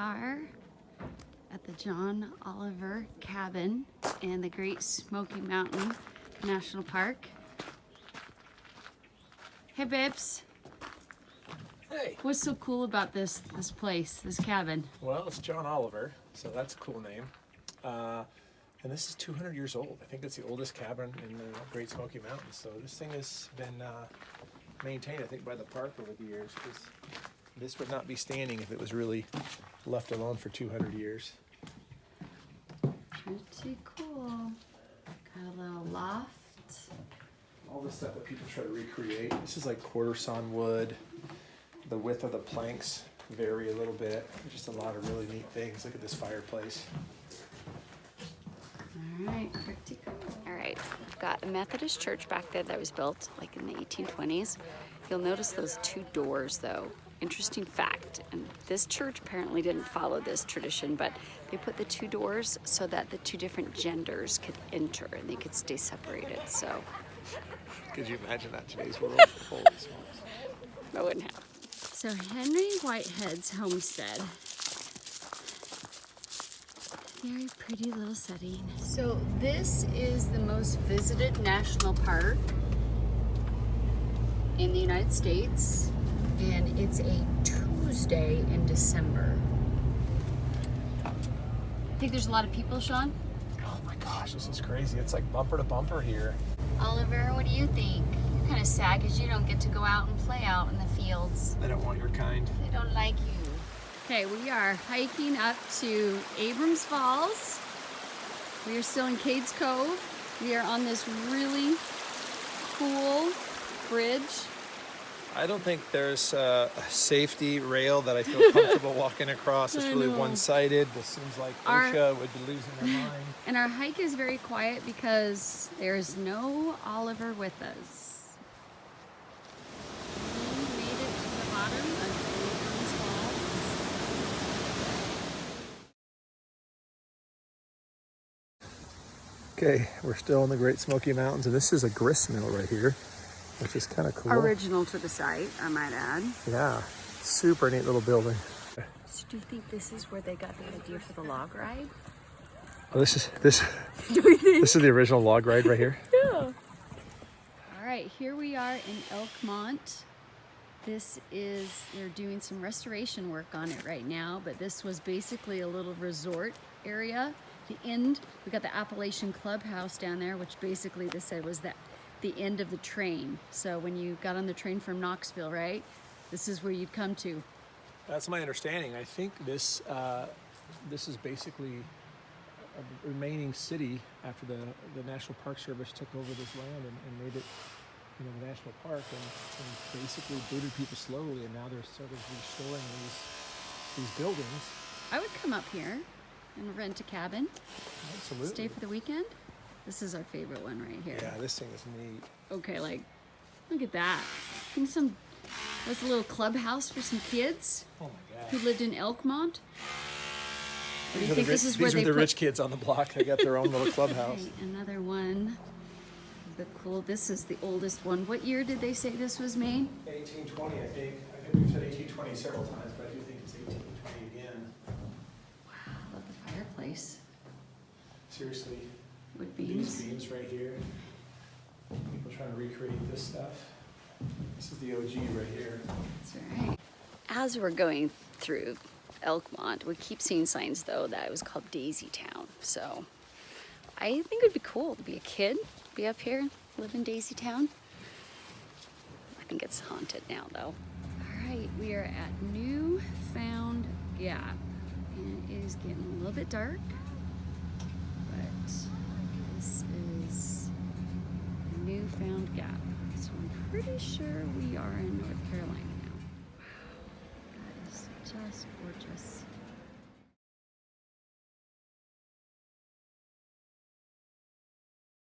are at the John Oliver cabin in the Great Smoky Mountain National Park. Hey, Bibbs. Hey. What's so cool about this place, this cabin? Well, it's John Oliver, so that's a cool name. And this is 200 years old. I think it's the oldest cabin in the Great Smoky Mountains. So this thing has been maintained, I think, by the park over the years, because this would not be standing if it was really left alone for 200 years. Pretty cool. Got a little loft. All the stuff that people try to recreate. This is like quarter sawn wood. The width of the planks vary a little bit. Just a lot of really neat things. Look at this fireplace. All right, pretty cool. All right, we've got a Methodist church back there that was built like in the 1820s. You'll notice those two doors though. Interesting fact, and this church apparently didn't follow this tradition, but they put the two doors so that the two different genders could enter and they could stay separated, so. Could you imagine that in today's world? Holy smokes. I wouldn't have. So Henry Whitehead's homestead. Very pretty little setting. So this is the most visited national park in the United States, and it's a Tuesday in December. I think there's a lot of people, Sean? Oh my gosh, this is crazy. It's like bumper to bumper here. Oliver, what do you think? You're kind of sad because you don't get to go out and play out in the fields. They don't want your kind. They don't like you. Okay, we are hiking up to Abrams Falls. We are still in Cades Cove. We are on this really cool bridge. I don't think there's a safety rail that I feel comfortable walking across. It's really one-sided. This seems like OSHA would be losing their mind. And our hike is very quiet because there's no Oliver with us. We made it to the bottom of Abrams Falls. Okay, we're still in the Great Smoky Mountains, and this is a grist mill right here, which is kind of cool. Original to the site, I might add. Yeah, super neat little building. So do you think this is where they got the idea for the log ride? Oh, this is Do we think? this is the original log ride right here. Yeah. All right, here we are in Elkmont. They're doing some restoration work on it right now, but this was basically a little resort area. The end, we got the Appalachian Clubhouse down there, which basically they said was the end of the train. So when you got on the train from Knoxville, right? This is where you'd come to. That's my understanding. I think this is basically a remaining city after the National Park Service took over this land and made it, the national park, and basically booted people slowly, and now they're sort of restoring these buildings. I would come up here and rent a cabin. Absolutely. Stay for the weekend. This is our favorite one right here. Yeah, this thing is neat. Okay, like, look at that. I think that's a little clubhouse for some kids Oh my God. who lived in Elkmont. Or do you think These are the rich kids on the block. They got their own little clubhouse. Okay, another one. This is the oldest one. What year did they say this was made? 1820, I think. I think we've said 1820 several times, but I do think it's 1820 again. Wow, I love the fireplace. Seriously. Wood beams. These beams right here. People trying to recreate this stuff. This is the OG right here. That's right. As we're going through Elkmont, we keep seeing signs though that it was called Daisy Town. So I think it would be cool to be a kid, be up here, live in Daisy Town. I think it's haunted now though. All right, we are at Newfound Gap, and it is getting a little bit dark, but this is Newfound Gap. So I'm pretty sure we are in North Carolina now. Wow, that is just gorgeous.